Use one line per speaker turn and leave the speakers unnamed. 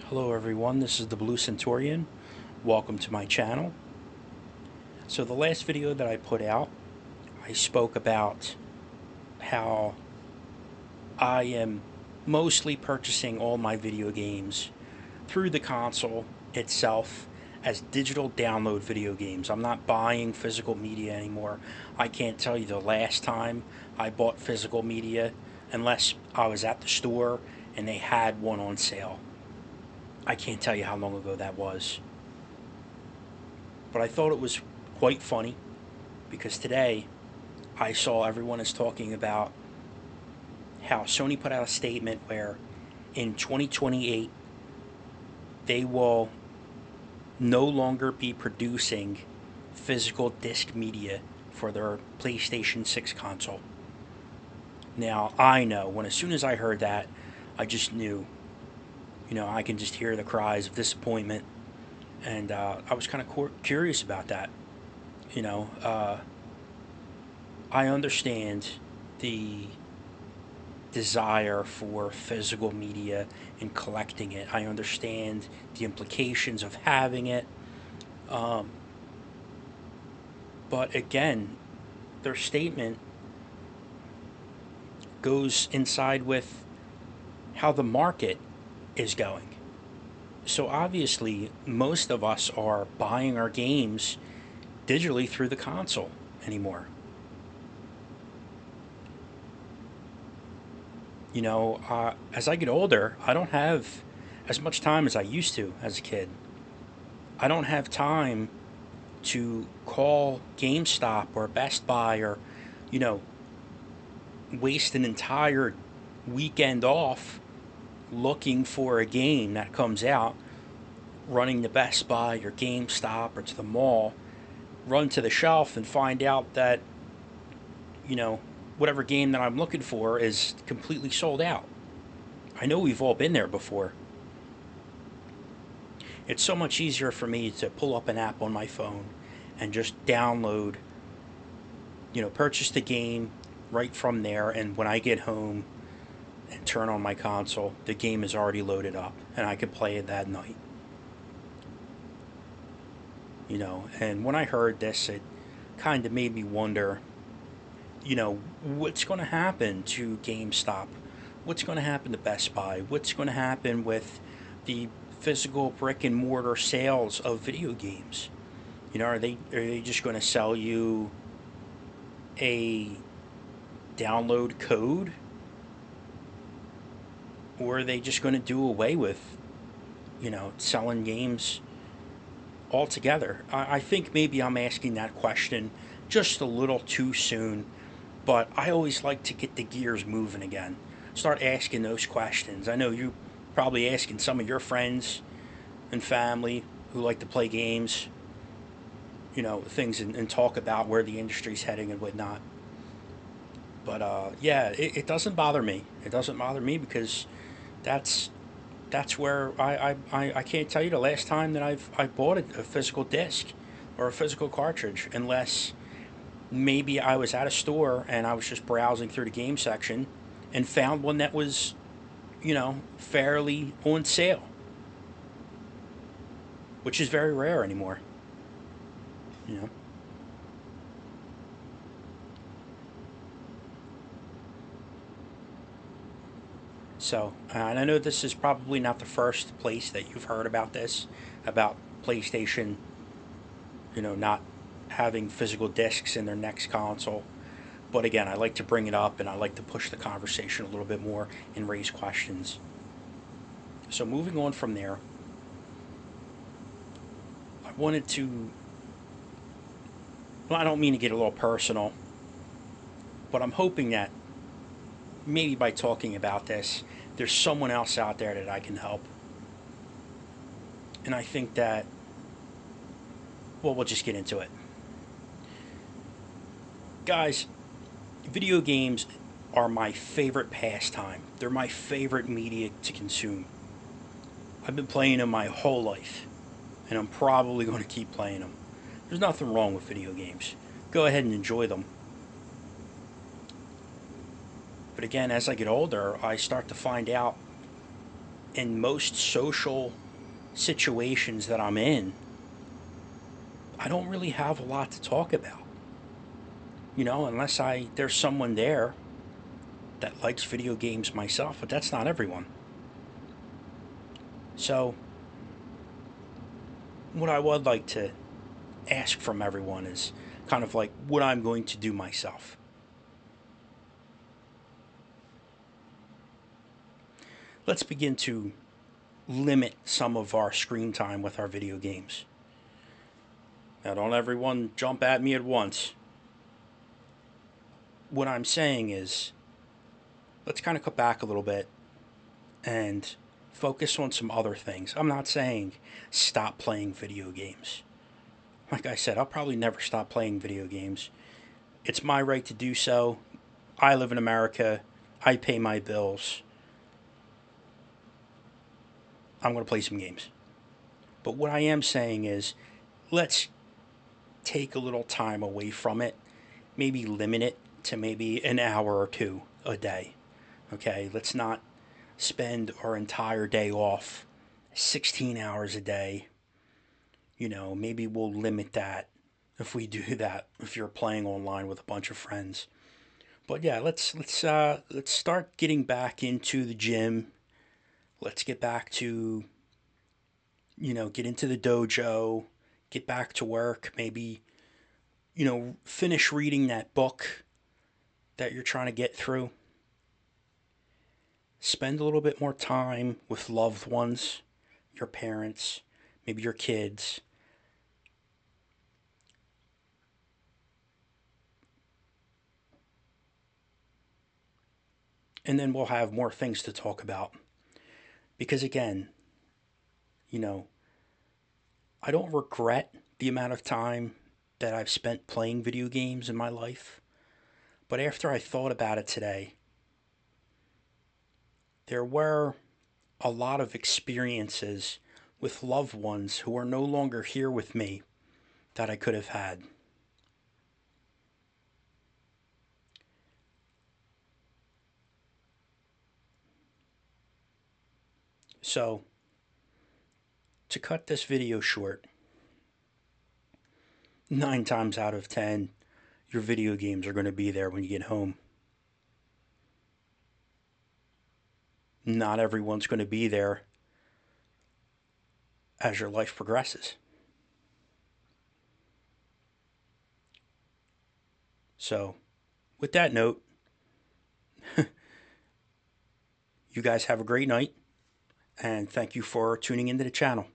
Hello everyone, this is the Blue Centurion. Welcome to my channel. So the last video that I put out, I spoke about how I am mostly purchasing all my video games through the console itself as digital download video games. I'm not buying physical media anymore. I can't tell you the last time I bought physical media unless I was at the store and they had one on sale. I can't tell you how long ago that was. But I thought it was quite funny because today I saw everyone is talking about how Sony put out a statement where in 2028 they will no longer be producing physical disc media for their PlayStation 6 console. Now, I know when as soon as I heard that, I just knew, I can just hear the cries of disappointment. And I was kind of curious about that. You know, uh, I understand the desire for physical media and collecting it. I understand the implications of having it. Um, but again, their statement goes inside with how the market is going. So obviously, most of us are buying our games digitally through the console anymore. As I get older, I don't have as much time as I used to as a kid. I don't have time to call GameStop or Best Buy or, you know, waste an entire weekend off looking for a game that comes out, running to Best Buy or GameStop or to the mall, run to the shelf and find out that, you know, whatever game that I'm looking for is completely sold out. I know we've all been there before. It's so much easier for me to pull up an app on my phone and just download, purchase the game right from there. And when I get home and turn on my console, the game is already loaded up and I can play it that night. And when I heard this, it kind of made me wonder, what's going to happen to GameStop? What's going to happen to Best Buy? What's going to happen with the physical brick and mortar sales of video games? Are they just going to sell you a download code, or are they just going to do away with selling games altogether? I think maybe I'm asking that question just a little too soon, but I always like to get the gears moving again. Start asking those questions. I know you probably asking some of your friends and family who like to play games, things and talk about where the industry's heading and whatnot. But yeah, it doesn't bother me. It doesn't bother me because that's that's where I can't tell you the last time that I bought a physical disc or a physical cartridge, unless maybe I was at a store and I was just browsing through the game section and found one that was, fairly on sale, which is very rare anymore. You know. And I know this is probably not the first place that you've heard about this, about PlayStation, not having physical discs in their next console. But again, I like to bring it up and I like to push the conversation a little bit more and raise questions. So moving on from there, I wanted to, well, I don't mean to get a little personal, but I'm hoping that maybe by talking about this, there's someone else out there that I can help. And I think that, well, we'll just get into it. Guys, video games are my favorite pastime. They're my favorite media to consume. I've been playing them my whole life, and I'm probably going to keep playing them. There's nothing wrong with video games. Go ahead and enjoy them. But again, as I get older, I start to find out in most social situations that I'm in, I don't really have a lot to talk about. Unless there's someone there that likes video games myself, but that's not everyone. So, what I would like to ask from everyone is kind of like what I'm going to do myself. Let's begin to limit some of our screen time with our video games. Now, don't everyone jump at me at once. What I'm saying is, let's kind of cut back a little bit and focus on some other things. I'm not saying stop playing video games. Like I said, I'll probably never stop playing video games. It's my right to do so. I live in America. I pay my bills. I'm going to play some games. But what I am saying is, let's take a little time away from it. Maybe limit it to maybe an hour or two a day. Okay, let's not spend our entire day off 16 hours a day. Maybe we'll limit that if we do that, if you're playing online with a bunch of friends. But yeah, let's start getting back into the gym. Let's get back to, get into the dojo, get back to work, maybe, finish reading that book that you're trying to get through. Spend a little bit more time with loved ones, your parents, maybe your kids. And then we'll have more things to talk about. Because again, you know, I don't regret the amount of time that I've spent playing video games in my life. But after I thought about it today, there were a lot of experiences with loved ones who are no longer here with me that I could have had. So, to cut this video short, 9 times out of 10, your video games are going to be there when you get home. Not everyone's going to be there as your life progresses. So, with that note, you guys have a great night, and thank you for tuning into the channel.